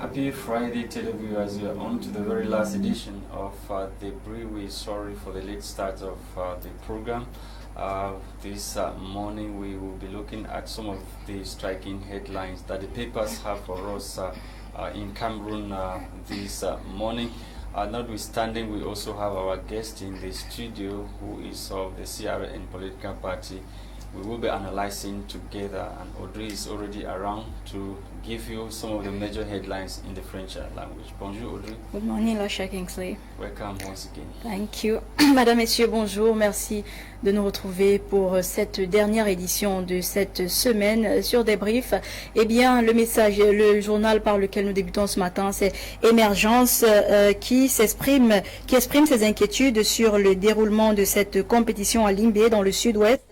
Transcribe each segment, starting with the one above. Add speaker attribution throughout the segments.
Speaker 1: Happy Friday, televiewers. We are on to the very last edition of The Brie. We're sorry for the late start of the program. This morning we will be looking at some of the striking headlines that the papers have for us in Cameroon this morning. Notwithstanding, we also have our guest in the studio who is of the CRM political party. We will be analyzing together, and Audrey is already around to give you some of the major headlines in the French language. Bonjour Audrey.
Speaker 2: Good morning, LASHA Kingsley.
Speaker 1: Welcome once again.
Speaker 2: Thank you. Madame, Messieurs, bonjour. Merci de nous retrouver pour cette dernière édition de cette semaine sur Débrief. Eh bien, le message, le journal par lequel nous débutons ce matin, c'est Émergence qui exprime ses inquiétudes sur le déroulement de cette compétition à Limbé dans le sud-ouest.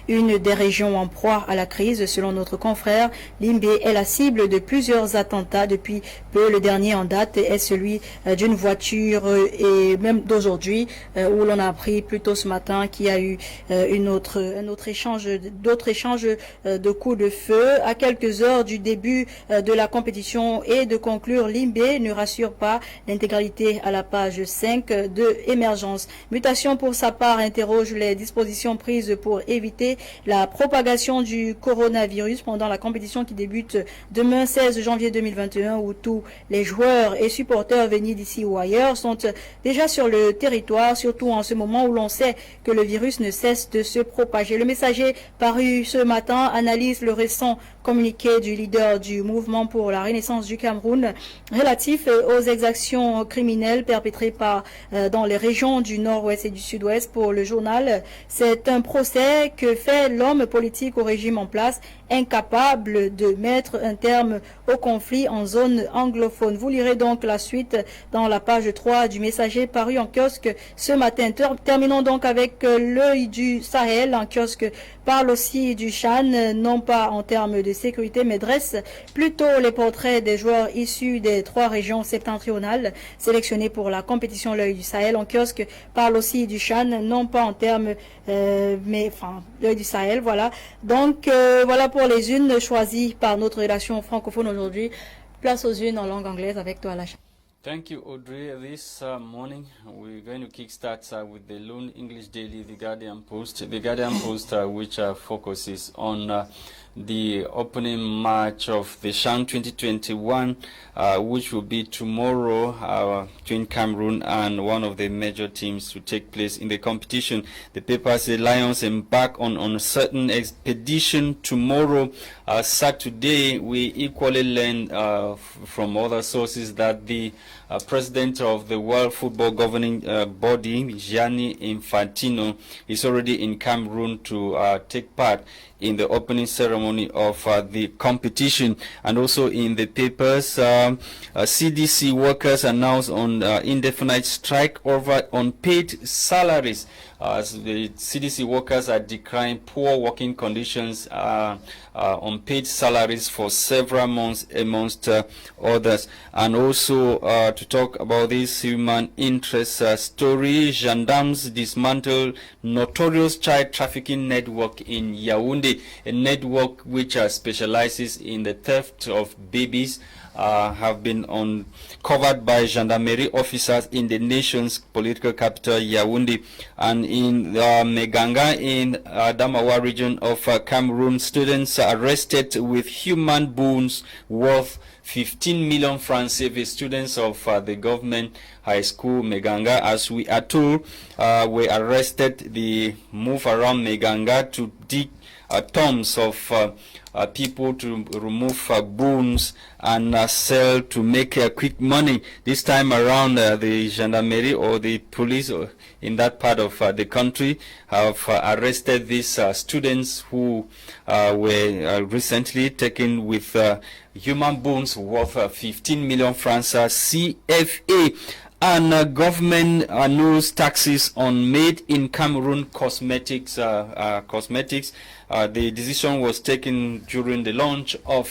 Speaker 2: Une des régions en proie à la crise, selon notre confrère. Limbé est la cible de plusieurs attentats depuis peu. Le dernier en date est celui d'une voiture et même d'aujourd'hui, où l'on a appris plus tôt ce matin qu'il y a eu d'autres échanges de coups de feu. À quelques heures du début de la compétition et de conclure, Limbé ne rassure pas. L'intégralité à la page 5 de Émergence. Mutation pour sa part interroge les dispositions prises pour éviter la propagation du coronavirus pendant la compétition qui débute demain 16 janvier 2021, où tous les joueurs et supporters venus d'ici ou ailleurs sont déjà sur le territoire, surtout en ce moment où l'on sait que le virus ne cesse de se propager. Le Messager paru ce matin analyse le récent communiqué du leader du mouvement pour la renaissance du Cameroun relatif aux exactions criminelles perpétrées dans les régions du nord-ouest et du sud-ouest. Pour le journal, c'est un procès que fait l'homme politique au régime en place, incapable de mettre un terme au conflit en zone anglophone. Vous lirez donc la suite dans la page 3 du Messager paru en kiosque ce matin. Terminons donc avec l'œil du Sahel. En kiosque parle aussi du Chan, non pas en termes de sécurité, mais dresse plutôt les portraits des joueurs issus des 3 régions septentrionales sélectionnées pour la compétition L'œil du Sahel. En kiosque parle aussi du Chan, non pas en termes, l'œil du Sahel, voilà. Donc, voilà pour les unes choisies par notre rédaction francophone aujourd'hui. Place aux unes en langue anglaise avec toi, LASHA.
Speaker 1: Thank you, Audrey. This morning, we're going to kickstart with the lone English daily, The Guardian Post. The Guardian Post, which focuses on the opening match of the CHAN 2021, which will be tomorrow between Cameroon and one of the major teams to take place in the competition. The paper says Lions embark on a certain expedition tomorrow. Saturday, we equally learned from other sources that the president of the World Football Governing Body, Gianni Infantino, is already in Cameroon to take part in the opening ceremony of the competition. And also in the papers, CDC workers announced on indefinite strike over unpaid salaries. As the CDC workers are decrying poor working conditions, unpaid salaries for several months amongst others. And also to talk about this human interest story, gendarmes dismantle notorious child trafficking network in Yaoundé, a network which specializes in the theft of babies. Have been uncovered by gendarmerie officers in the nation's political capital, Yaoundé. And in Meganga, in Adamawa region of Cameroon, students are arrested with human bones worth 15 million francs CFA. Students of the government high school Meganga, as we are told, were arrested. They move around Meganga to dig tombs of people to remove bones and sell to make quick money. This time around, the gendarmerie or the police in that part of the country have arrested these students who were recently taken with human bones worth 15 million francs CFA. And government annuls taxes on made in Cameroon cosmetics. The decision was taken during the launch of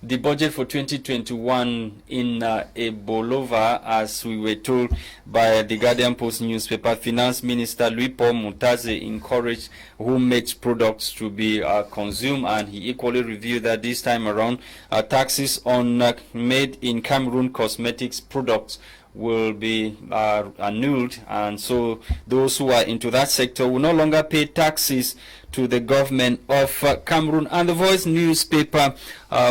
Speaker 1: the budget for 2021 in Ebolova, as we were told by the Guardian Post newspaper. Finance Minister Louis-Paul Mutaze encouraged homemade products to be consumed, and he equally reviewed that this time around taxes on made in Cameroon cosmetics products will be annulled, and so those who are into that sector will no longer pay taxes to the government of Cameroon. And the Voice newspaper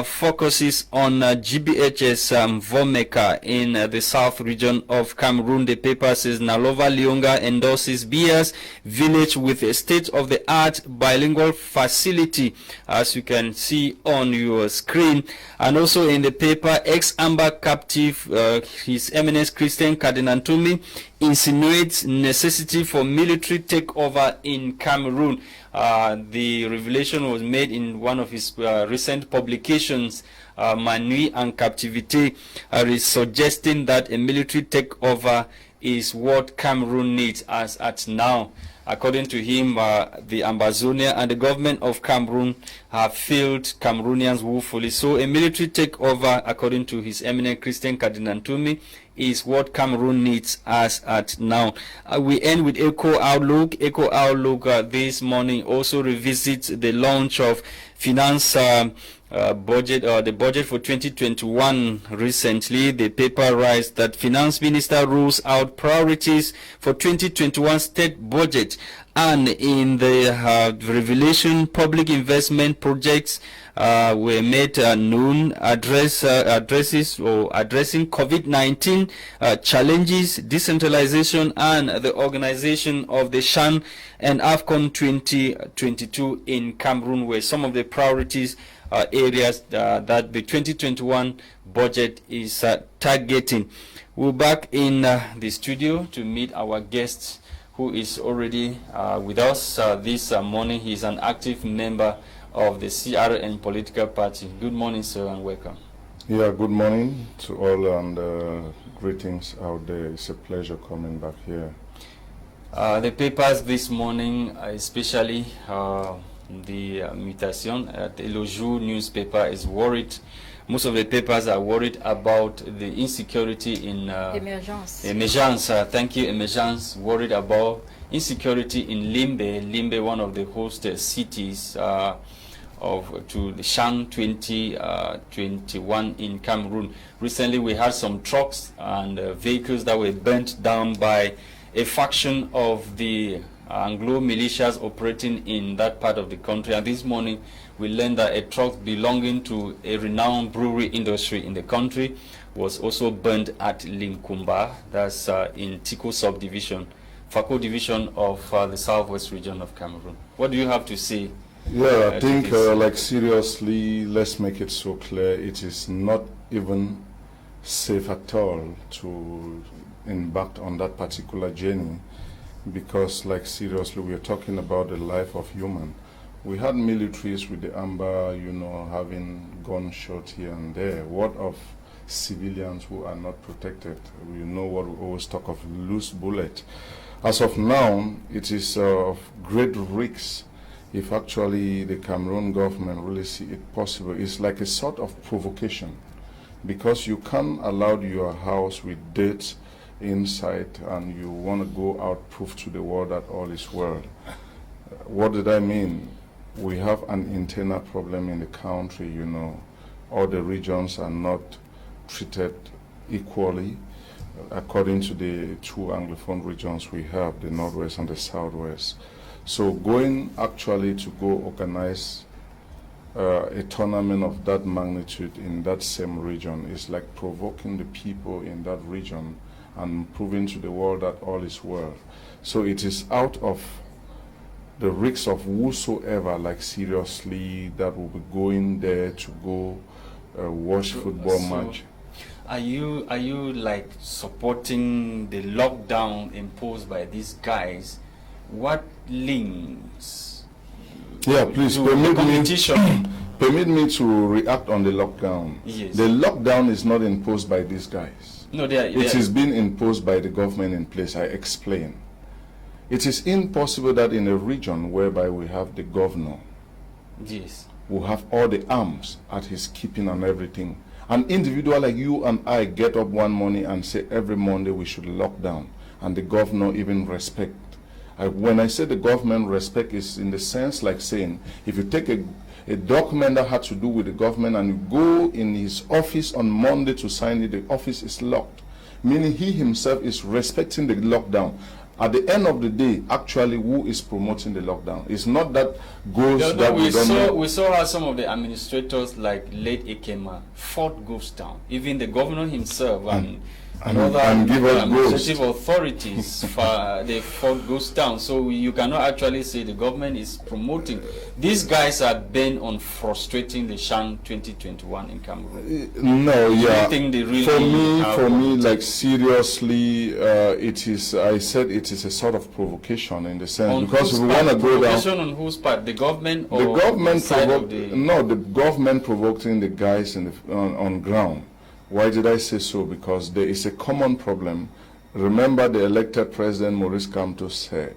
Speaker 1: focuses on GBH's Vomeka in the south region of Cameroon. The paper says Nalova Lionga endorses Bia's village with a state-of-the-art bilingual facility, as you can see on your screen. And also in the paper, ex-Amber captive, His Eminence CHRISTAIN Kadinantumi insinuates necessity for military takeover in Cameroon. The revelation was made in one of his recent publications, Manui and Captivité, is suggesting that a military takeover is what Cameroon needs as at now. According to him, the Ambazonia and the government of Cameroon have failed Cameroonians woefully. So a military takeover, according to His Eminent CHRISTAIN Kadinantumi, is what Cameroon needs as at now. We end with Eco Outlook. Eco Outlook this morning also revisits the launch of finance budget, the budget for 2021 recently. The paper writes that Finance Minister rules out priorities for 2021 state budget, and in the revelation, public investment projects were made known, addresses or addressing COVID-19 challenges, decentralization, and the organization of the SHAN and AFCON 2022 in Cameroon were some of the priorities areas that the 2021 budget is targeting. We're back in the studio to meet our guest, who is already with us this morning. He's an active member of the CRM political party. Good morning, sir, and welcome.
Speaker 3: Yeah, good morning to all, and greetings out there. It's a pleasure coming back here.
Speaker 1: The papers this morning, especially the Mutation, the Le Jour newspaper is worried. Most of the papers are worried about the insecurity in Emergence. Thank you, Emergence. Worried about insecurity in Limbe, one of the host cities to the SHAN 2021 in Cameroon. Recently, we had some trucks and vehicles that were burnt down by a faction of the Anglo militias operating in that part of the country. And this morning, we learned that a truck belonging to a renowned brewery industry in the country was also burned at Limkumba, that's in Tiko subdivision, Fako division of the southwest region of Cameroon. What do you have to say?
Speaker 3: Yeah, I think, like, seriously, let's make it so clear, it is not even safe at all to embark on that particular journey, because, like, seriously, we are talking about the life of human. We had militaries with the Amber, you know, having gunshot here and there. What of civilians who are not protected? We know what we always talk of, loose bullet. As of now, it is of great risk if actually the Cameroon government really see it possible. It's like a sort of provocation, because you can't allow your house with dirt inside and you want to go out, prove to the world that all is well. What did I mean? We have an internal problem in the country, you know. All the regions are not treated equally according to the two Anglophone regions we have, the Northwest and the Southwest. So going actually to go organize a tournament of that magnitude in that same region is like provoking the people in that region and proving to the world that all is well. So it is out of the risks of whosoever, like, seriously, that will be going there to go watch football match.
Speaker 1: Are you like supporting the lockdown imposed by these guys? What links?
Speaker 3: Yeah, please permit me to react on the lockdown.
Speaker 1: Yes.
Speaker 3: The lockdown is not imposed by these guys.
Speaker 1: No,
Speaker 3: it is being imposed by the government in place. I explain. It is impossible that in a region whereby we have the governor,
Speaker 1: yes,
Speaker 3: will have all the arms at his keeping and everything. An individual like you and I get up one morning and say every Monday we should lock down, and the governor even respect. When I say the government respect, is in the sense like saying, if you take a document that had to do with the government and you go in his office on Monday to sign it, the office is locked, meaning he himself is respecting the lockdown. At the end of the day, actually, who is promoting the lockdown? It's not that goes that we don't know.
Speaker 1: We saw how some of the administrators, like late Ekema, fought ghost town. Even the governor himself and other administrative authorities, they fought ghost town. So you cannot actually say the government is promoting. These guys are bent on frustrating the Shan 2021 in Cameroon.
Speaker 3: No, yeah.
Speaker 1: Think they really
Speaker 3: for me, like seriously, it is. I said it is a sort of provocation in the sense
Speaker 1: on
Speaker 3: because if we want to go down.
Speaker 1: Provocation on whose part? The government or
Speaker 3: the government
Speaker 1: the side of the...
Speaker 3: No, the government provoking the guys in the, on ground. Why did I say so? Because there is a common problem. Remember, the elected president Maurice Kamto said,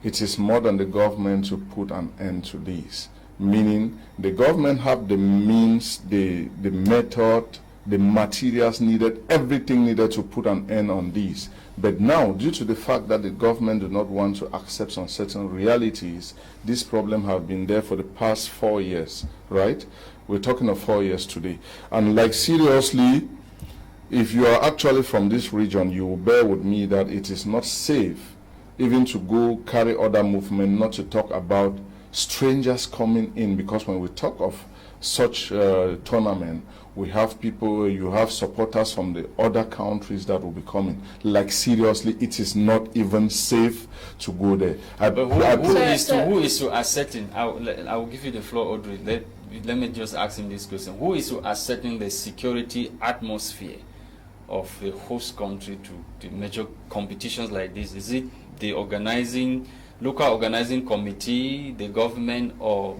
Speaker 3: it is more than the government to put an end to this. Meaning, the government have the means, the method, the materials needed, everything needed to put an end on this. But now, due to the fact that the government do not want to accept some certain realities, this problem have been there for the past 4 years, right? We're talking of 4 years today. And like seriously, if you are actually from this region, you will bear with me that it is not safe even to go carry other movement, not to talk about strangers coming in, because when we talk of such tournament, we have people, you have supporters from the other countries that will be coming. Like seriously, it is not even safe to go there.
Speaker 1: Who is to ascertain? I will give you the floor, Audrey. Let me just ask him this question. Who is to ascertain the security atmosphere of the host country to major competitions like this? Is it the local organizing committee, the government, or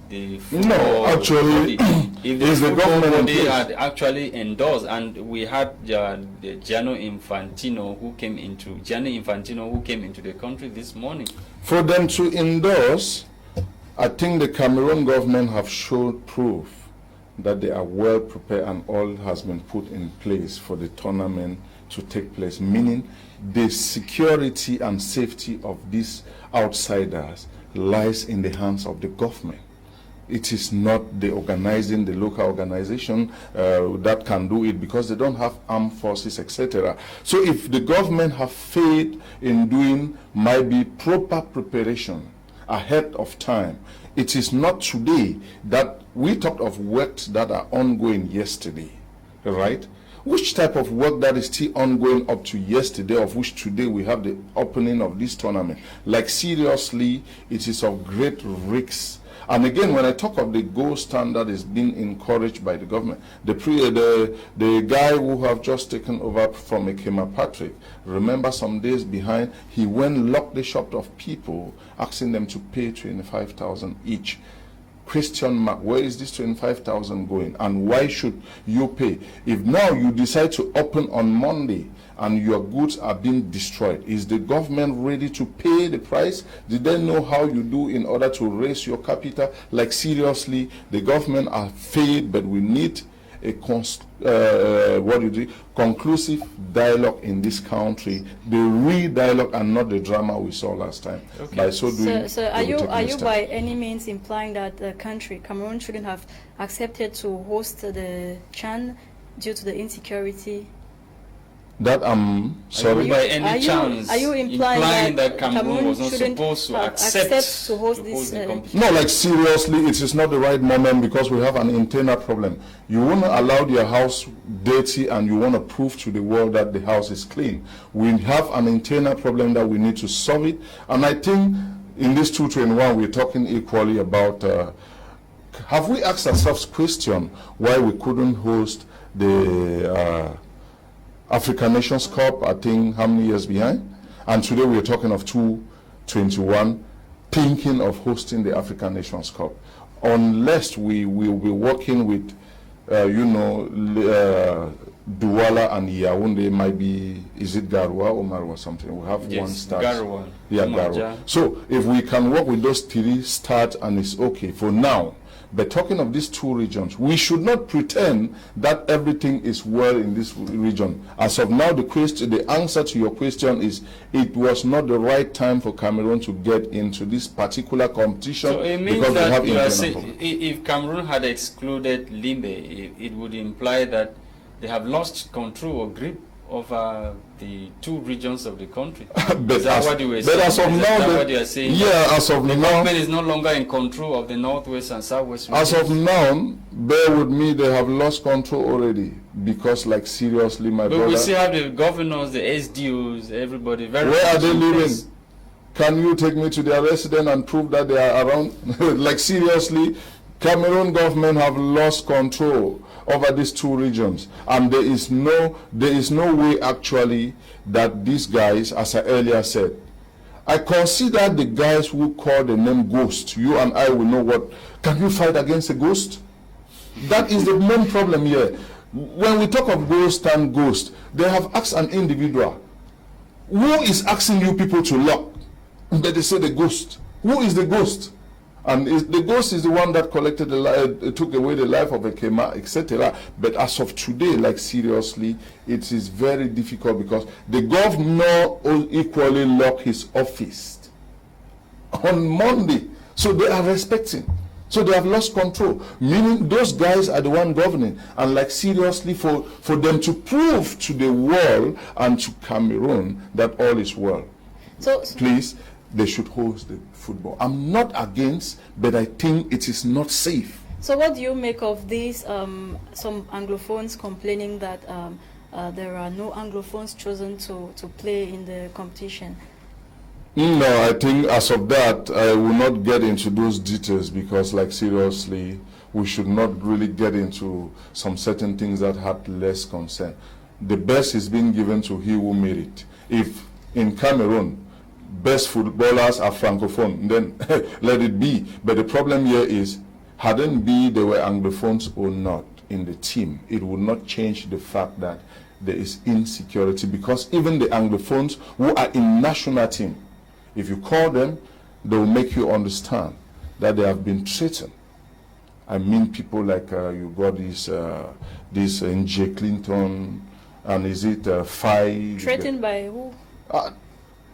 Speaker 1: the
Speaker 3: no, actually,
Speaker 1: if the government they had actually endorsed, and we had the Gianni Infantino who came into the country this morning. For
Speaker 3: them to endorse, I think the Cameroon government have showed proof that they are well prepared and all has been put in place for the tournament to take place, meaning the security and safety of these outsiders lies in the hands of the government. It is not the local organization that can do it, because they don't have armed forces, etc. So if the government have faith in doing maybe proper preparation ahead of time, it is not today that we talked of works that are ongoing yesterday, right? Which type of work that is still ongoing up to yesterday, of which today we have the opening of this tournament? Like seriously, it is of great risks. And again, when I talk of the gold standard is being encouraged by the government, the guy who have just taken over from Ekema Patrick, remember some days behind, he went locked the shop of people, asking them to pay 25,000 each. Question mark, where is this 25,000 going? And why should you pay? If now you decide to open on Monday and your goods are being destroyed, is the government ready to pay the price? Did they know how you do in order to raise your capital? Like seriously, the government are failed, but we need a conclusive dialogue in this country, the real dialogue and not the drama we saw last time. Okay. By so doing,
Speaker 2: so are you by any means implying that the country, Cameroon, shouldn't have accepted to host the CHAN due to the insecurity?
Speaker 3: That I'm sorry.
Speaker 1: By any chance,
Speaker 2: are you implying that
Speaker 1: Cameroon was not supposed to accept
Speaker 2: to host this
Speaker 1: competition?
Speaker 3: No, like seriously, it is not the right moment, because we have an internal problem. You want to allow your house dirty and you want to prove to the world that the house is clean. We have an internal problem that we need to solve it. And I think in this 221, we're talking equally about, have we asked ourselves question why we couldn't host the African Nations Cup, I think, how many years behind? And today we are talking of 221, thinking of hosting the African Nations Cup. Unless we will be working with, Douala and Yaoundé might be, is it Garoua or Marwa something? We have one start.
Speaker 1: Garoua.
Speaker 3: Yeah, Garoua. So if we can work with those 3 start and it's okay for now. But talking of these 2 regions, we should not pretend that everything is well in this region. As of now, the answer to your question is it was not the right time for Cameroon to get into this particular competition.
Speaker 1: So it means that you are saying if Cameroon had excluded Limbe, it would imply that they have lost control or grip over the 2 regions of the country. Is that what you were saying?
Speaker 3: As of now,
Speaker 1: what you are saying?
Speaker 3: Yeah, as of
Speaker 1: the
Speaker 3: now,
Speaker 1: government is no longer in control of the northwest and southwest regions.
Speaker 3: As of now, bear with me, they have lost control already. Because, like, seriously, my brother.
Speaker 1: But we still have the governors, the SDOs, everybody.
Speaker 3: Where are they living? Can you take me to their residence and prove that they are around? Like, seriously, Cameroon government have lost control over these 2 regions, and there is no way actually that these guys, as I earlier said, I consider the guys who call the name ghost. You and I will know what. Can you fight against a ghost? That is the main problem here. When we talk of ghost and ghost, they have asked an individual, who is asking you people to lock? But they say the ghost. Who is the ghost? And the ghost is the one that collected took away the life of a Kema, etc. But as of today, like, seriously, it is very difficult because the governor equally locked his office on Monday. So they are respecting. So they have lost control, meaning those guys are the one governing. And, like, seriously, for them to prove to the world and to Cameroon that all is well. So please, they should host the football. I'm not against, but I think it is not safe.
Speaker 2: So what do you make of this? Some Anglophones complaining that there are no Anglophones chosen to play in the competition.
Speaker 3: No, I think as of that, I will not get into those details because, like, seriously, we should not really get into some certain things that have less concern. The best is being given to he who made it. If in Cameroon, best footballers are Francophone, then let it be. But the problem here is, hadn't be they were Anglophones or not in the team, it would not change the fact that there is insecurity because even the Anglophones who are in national team, if you call them, they will make you understand that they have been threatened. I mean, people like you got this NJI Clinton, and is it
Speaker 2: threatened by who?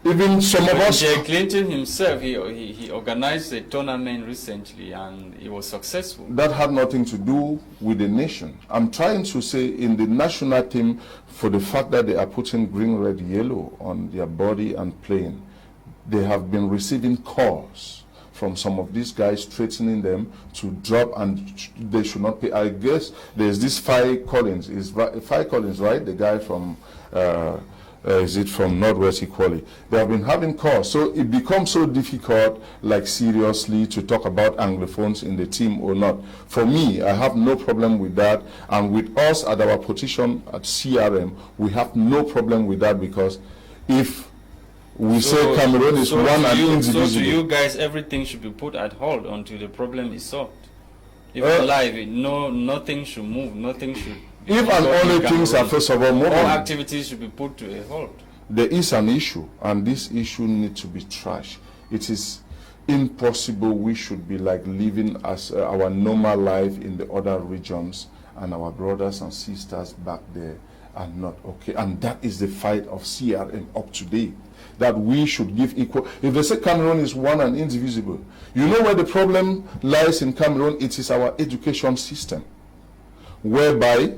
Speaker 3: Even some of us.
Speaker 1: NJI Clinton himself, he organized a tournament recently and he was successful.
Speaker 3: That had nothing to do with the nation. I'm trying to say in the national team, for the fact that they are putting green, red, yellow on their body and playing, they have been receiving calls from some of these guys threatening them to drop and they should not pay. I guess there's this Faye Collins, Faye Collins, right? The guy from, is it from Northwest Equally? They have been having calls. So it becomes so difficult, like, seriously, to talk about Anglophones in the team or not. For me, I have no problem with that. And with us at our position at CRM, we have no problem with that because if we say Cameroon is one and indivisible.
Speaker 1: So to you guys, everything should be put at hold until the problem is solved. If alive, nothing should move, nothing should.
Speaker 3: If and only things are first of all moving,
Speaker 1: all activities should be put to a halt.
Speaker 3: There is an issue, and this issue needs to be trashed. It is impossible we should be like living as our normal life in the other regions, and our brothers and sisters back there are not okay. And that is the fight of CRM up to date. That we should give equal. If they say Cameroon is one and indivisible, you know where the problem lies in Cameroon? It is our education system, whereby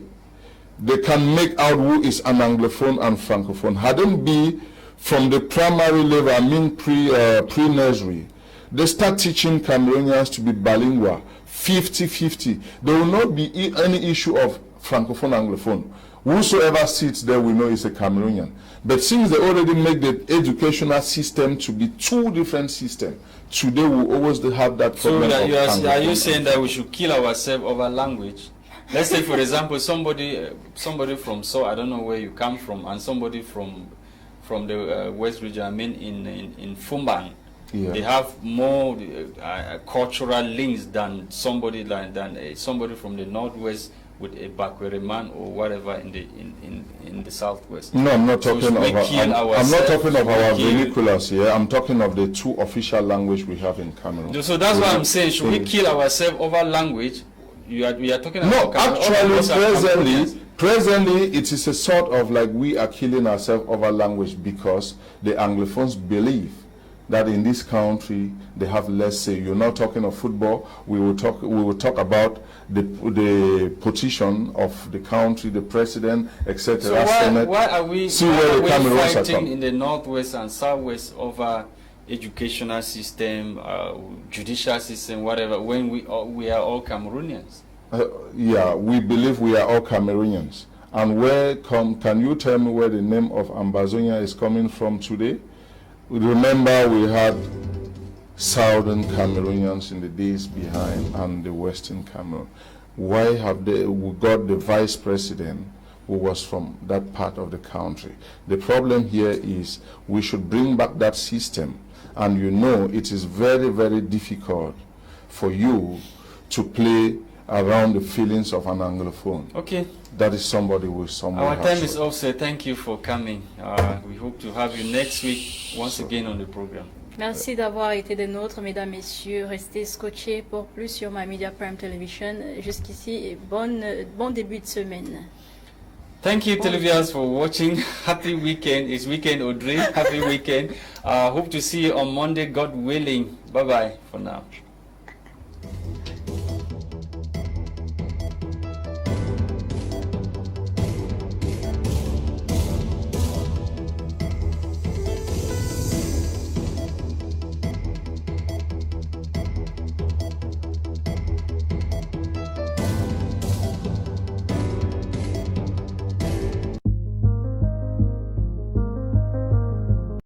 Speaker 3: they can make out who is an Anglophone and Francophone. Hadn't be from the primary level, I mean pre-nursery, they start teaching Cameroonians to be bilingual, 50-50. There will not be any issue of Francophone, Anglophone. Whosoever sits there will know is a Cameroonian. But since they already make the educational system to be two different systems, today we always have that problem.
Speaker 1: So are you saying that we should kill ourselves over language? Let's say, for example, somebody from I don't know where you come from, and somebody from the West region, I mean in Fumbang, yeah. They have more cultural links than somebody from the Northwest with a Bakwere man or whatever in the southwest.
Speaker 3: No, I'm not talking
Speaker 1: of
Speaker 3: I'm not talking of our vernaculars here. I'm talking of the two official language we have in Cameroon.
Speaker 1: So that's what I'm saying. Should we kill ourselves over language? We are talking about.
Speaker 3: No, actually, presently, it is a sort of like we are killing ourselves over language because the Anglophones believe that in this country they have less say. You're not talking of football. We will talk about the position of the country, the president, etc.
Speaker 1: So why are we fighting in the northwest and southwest over educational system, judicial system, whatever, when we are all Cameroonians?
Speaker 3: Yeah, we believe we are all Cameroonians. And can you tell me where the name of Ambazonia is coming from today? Remember, we had southern Cameroonians in the days behind and the western Cameroon. Why have we got the vice president who was from that part of the country? The problem here is we should bring back that system. And you know it is very, very difficult for you to play around the feelings of an Anglophone.
Speaker 1: Okay.
Speaker 3: That is somebody with someone.
Speaker 1: Our time is up, sir. Thank you for coming. We hope to have you next week once again on the program.
Speaker 2: Merci d'avoir été des nôtres, mesdames, messieurs. Restez scotchés pour plus sur My Media Prime Television. Jusqu'ici, et bon début de semaine.
Speaker 1: Thank you, televiewers, for watching. Happy weekend. It's weekend, Audrey. Happy weekend. Hope to see you on Monday, God willing. Bye-bye for now.